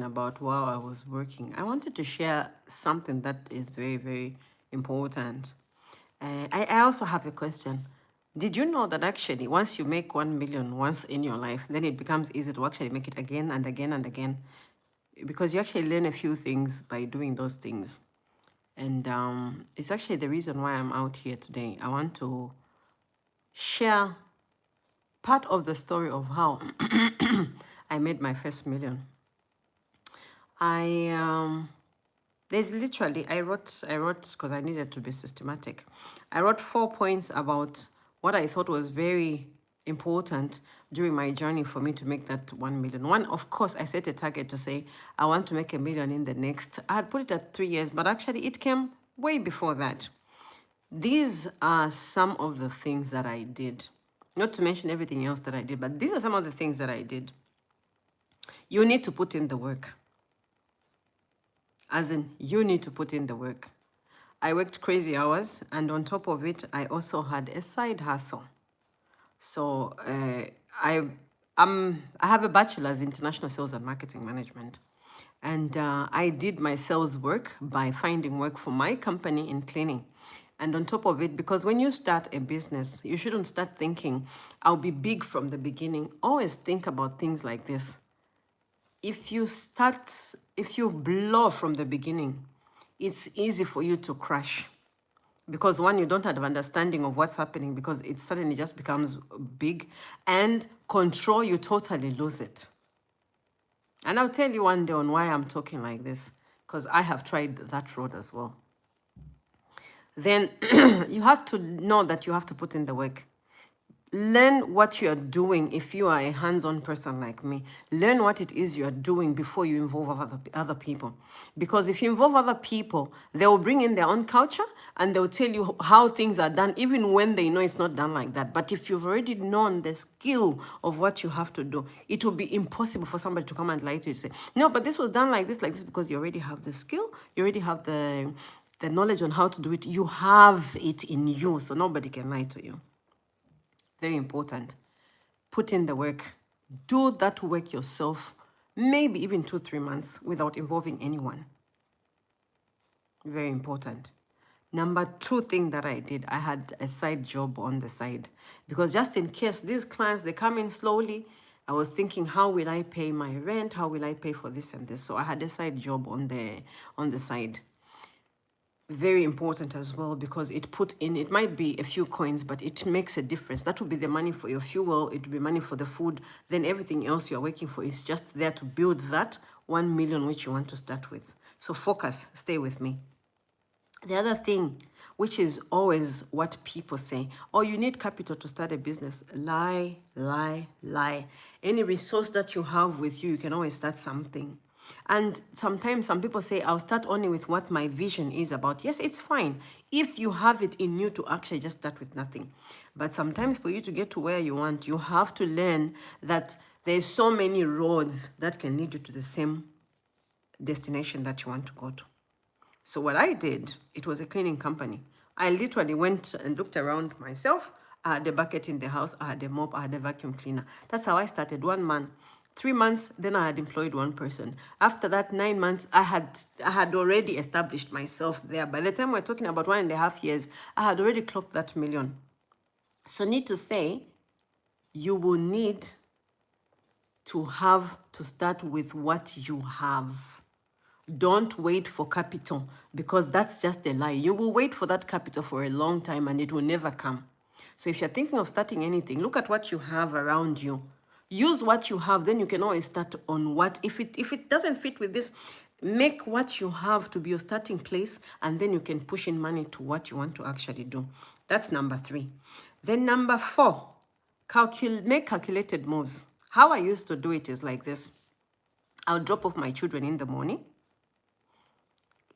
about while I was working, I wanted to share something that is very, very important. I also have a question. Did you know that actually once you make 1 million once in your life, then it becomes easy to actually make it again and again and again? Because you actually learn a few things by doing those things. And it's actually the reason why I'm out here today. I want to share part of the story of how I made my first million. I there's literally I wrote because I needed to be systematic. I wrote 4 points about what I thought was very important during my journey for me to make that 1 million. One, of course, I set a target to say I want to make 1 million in the next. I had put it at 3 years, but actually it came way before that. These are some of the things that I did. Not to mention everything else that I did, but these are some of the things that I did. You need to put in the work. As in, you need to put in the work. I worked crazy hours, and on top of it, I also had a side hustle. So I have a bachelor's in international sales and marketing management, and I did my sales work by finding work for my company in cleaning. And on top of it, because when you start a business, you shouldn't start thinking, I'll be big from the beginning. Always think about things like this. If you blow from the beginning, it's easy for you to crash. Because one, you don't have understanding of what's happening because it suddenly just becomes big, and control, you totally lose it. And I'll tell you one day on why I'm talking like this, because I have tried that road as well. Then you have to know that you have to put in the work. Learn what you're doing. If you are a hands-on person like me, learn what it is you're doing before you involve other people. Because if you involve other people, they will bring in their own culture and they'll tell you how things are done, even when they know it's not done like that. But if you've already known the skill of what you have to do, it will be impossible for somebody to come and lie to you to say, no, but this was done like this, because you already have the skill, you already have the knowledge on how to do it. You have it in you, so nobody can lie to you. Very important. Put in the work. Do that work yourself, maybe even 2-3 months without involving anyone. Very important. Number 2 thing that I did, I had a side job on the side. Because just in case these clients, they come in slowly, I was thinking, how will I pay my rent? How will I pay for this and this? So I had a side job on the side. Very important as well, because it might be a few coins, but it makes a difference. That will be the money for your fuel, it will be money for the food, then everything else you're working for is just there to build that 1 million which you want to start with. So focus, stay with me. The other thing, which is always what people say, oh, you need capital to start a business. Lie, lie, lie. Any resource that you have with you, you can always start something. And sometimes some people say, I'll start only with what my vision is about. Yes, it's fine if you have it in you to actually just start with nothing. But sometimes for you to get to where you want, you have to learn that there's so many roads that can lead you to the same destination that you want to go to. So what I did, it was a cleaning company. I literally went and looked around myself. I had a bucket in the house, I had a mop, I had a vacuum cleaner. That's how I started, 1 man. 3 months, then I had employed 1 person. After that, 9 months, I had already established myself there. By the time we're talking about 1.5 years, I had already clocked that million. So need to say, you will need to have to start with what you have. Don't wait for capital, because that's just a lie. You will wait for that capital for a long time and it will never come. So if you're thinking of starting anything, look at what you have around you. Use what you have, then you can always start on what. If it doesn't fit with this, make what you have to be your starting place, and then you can push in money to what you want to actually do. That's number 3. Then number 4, make calculated moves. How I used to do it is like this. I'll drop off my children in the morning.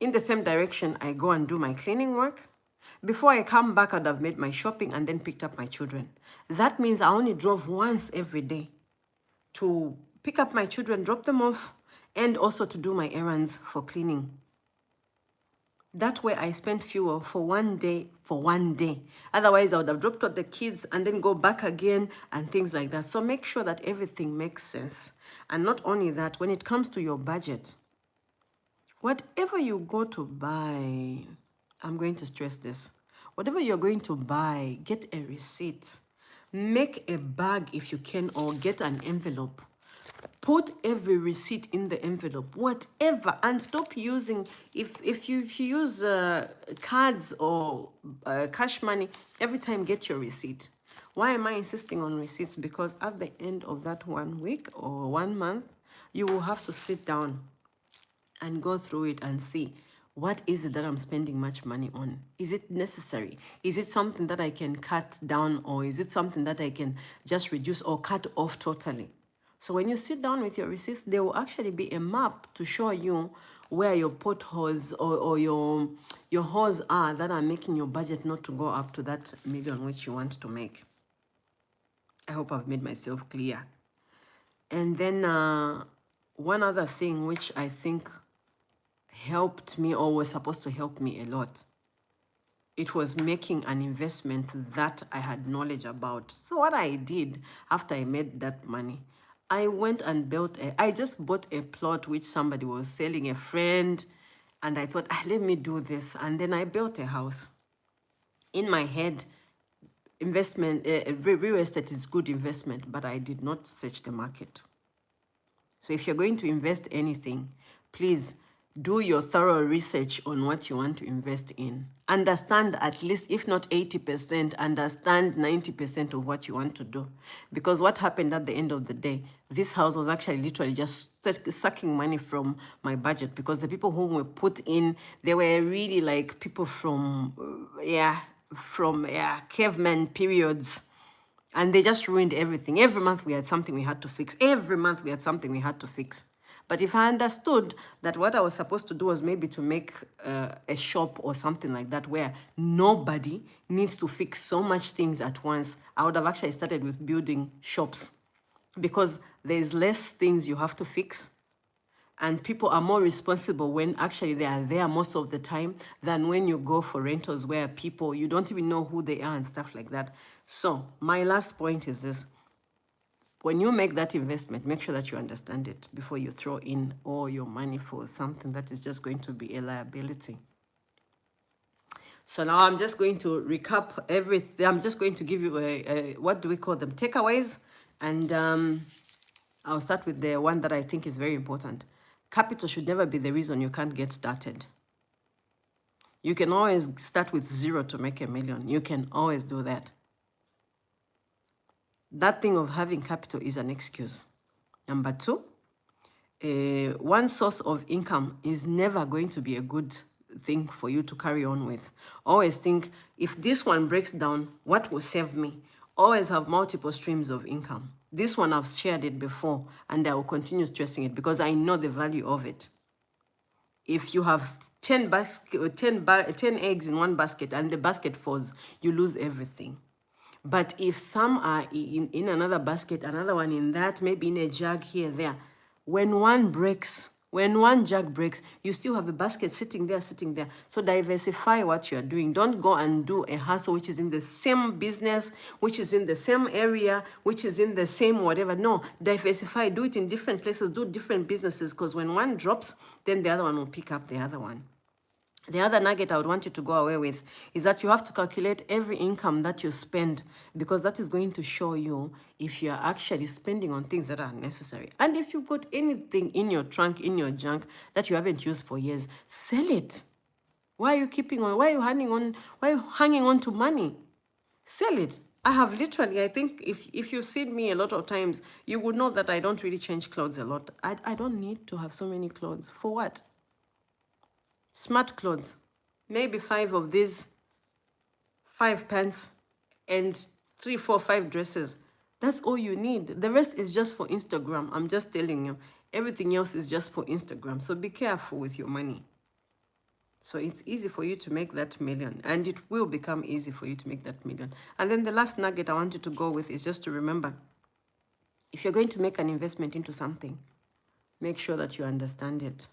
In the same direction, I go and do my cleaning work. Before I come back, I'd have made my shopping and then picked up my children. That means I only drove once every day to pick up my children, drop them off, and also to do my errands for cleaning. That way I spent fuel for 1 day, for 1 day. Otherwise, I would have dropped out the kids and then go back again and things like that. So make sure that everything makes sense. And not only that, when it comes to your budget, whatever you go to buy, I'm going to stress this. Whatever you're going to buy, get a receipt. Make a bag if you can, or get an envelope. Put every receipt in the envelope, whatever, and stop using, if you use cards or cash money, every time get your receipt. Why am I insisting on receipts? Because at the end of that 1 week or 1 month, you will have to sit down and go through it and see, what is it that I'm spending much money on? Is it necessary? Is it something that I can cut down, or is it something that I can just reduce or cut off totally? So when you sit down with your receipts, there will actually be a map to show you where your potholes or your holes are that are making your budget not to go up to that million which you want to make. I hope I've made myself clear. And then one other thing which I think helped me, or was supposed to help me a lot, it was making an investment that I had knowledge about. So what I did after I made that money, I went and I just bought a plot which somebody was selling, a friend, and I thought, let me do this. And then I built a house. In my head, investment, real estate is good investment, but I did not search the market. So if you're going to invest anything, please do your thorough research on what you want to invest in. Understand at least, if not 80%, understand 90% of what you want to do. Because what happened at the end of the day, this house was actually literally just sucking money from my budget, because the people whom were put in, they were really like people from, caveman periods. And they just ruined everything. Every month we had something we had to fix. Every month we had something we had to fix. But if I understood that what I was supposed to do was maybe to make a shop or something like that, where nobody needs to fix so much things at once, I would have actually started with building shops, because there's less things you have to fix. And people are more responsible when actually they are there most of the time than when you go for rentals where people, you don't even know who they are and stuff like that. So my last point is this. When you make that investment, make sure that you understand it before you throw in all your money for something that is just going to be a liability. So now I'm just going to recap everything. I'm just going to give you what do we call them? Takeaways. And I'll start with the one that I think is very important. Capital should never be the reason you can't get started. You can always start with 0 to make $1 million. You can always do that. That thing of having capital is an excuse. Number 2, one source of income is never going to be a good thing for you to carry on with. Always think, if this one breaks down, what will save me? Always have multiple streams of income. This one, I've shared it before, and I will continue stressing it because I know the value of it. If you have 10 eggs in one basket and the basket falls, you lose everything. But if some are in another basket, another one in that, maybe in a jug here, there, when one jug breaks, you still have a basket sitting there. So diversify what you're doing. Don't go and do a hustle which is in the same business, which is in the same area, which is in the same whatever. No, diversify. Do it in different places. Do different businesses, because when one drops, then the other one will pick up the other one. The other nugget I would want you to go away with is that you have to calculate every income that you spend, because that is going to show you if you're actually spending on things that are necessary. And if you've got anything in your trunk, in your junk that you haven't used for years, sell it. Why are you keeping on? Why are you hanging on to money? Sell it. I have literally, I think if you've seen me a lot of times, you would know that I don't really change clothes a lot. I don't need to have so many clothes. For what? Smart clothes, maybe 5 of these, 5 pants, and 3, 4, 5 dresses. That's all you need. The rest is just for Instagram. I'm just telling you. Everything else is just for Instagram. So be careful with your money. So it's easy for you to make that $1 million, and it will become easy for you to make that $1 million. And then the last nugget I want you to go with is just to remember, if you're going to make an investment into something, make sure that you understand it.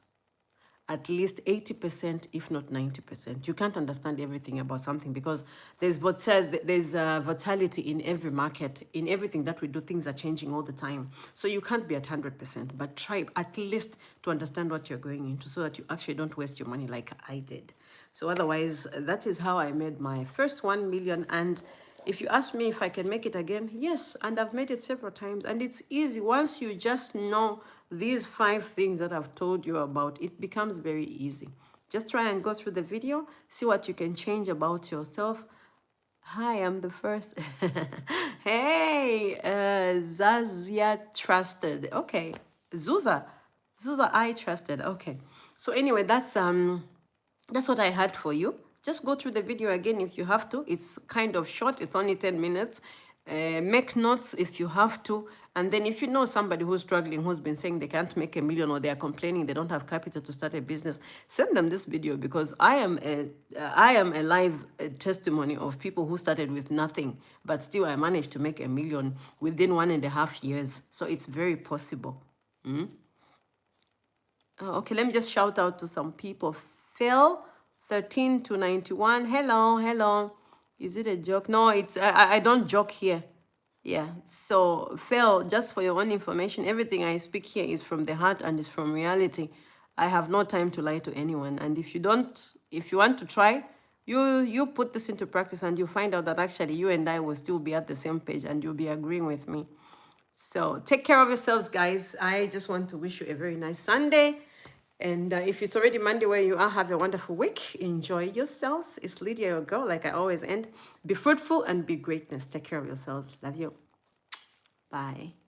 at least 80%, if not 90%. You can't understand everything about something because there's volatility in every market. In everything that we do, things are changing all the time. So you can't be at 100%, but try at least to understand what you're going into so that you actually don't waste your money like I did. So otherwise, that is how I made my first 1 million. And if you ask me if I can make it again, yes, and I've made it several times. And it's easy. Once you just know these 5 things that I've told you about, it becomes very easy. Just try and go through the video, see what you can change about yourself. Hi, I'm the first. Hey, Zazia trusted. Okay, Zuza, I trusted. Okay, so anyway, that's what I had for you. Just go through the video again if you have to. It's kind of short. It's only 10 minutes. Make notes if you have to. And then if you know somebody who's struggling, who's been saying they can't make a million or they are complaining they don't have capital to start a business, send them this video because I am a live testimony of people who started with nothing, but still I managed to make a million within 1.5 years. So it's very possible. Okay, let me just shout out to some people. Phil, 13 to 91. Hello, hello. Is it a joke? No, it's I don't joke here. Yeah. So Phil, just for your own information, everything I speak here is from the heart and is from reality. I have no time to lie to anyone. And if you want to try, you put this into practice and you find out that actually you and I will still be at the same page and you'll be agreeing with me. So take care of yourselves, guys. I just want to wish you a very nice Sunday. And if it's already Monday where you are, have a wonderful week. Enjoy yourselves. It's Lydia, your girl, like I always end. Be fruitful and be greatness. Take care of yourselves. Love you. Bye.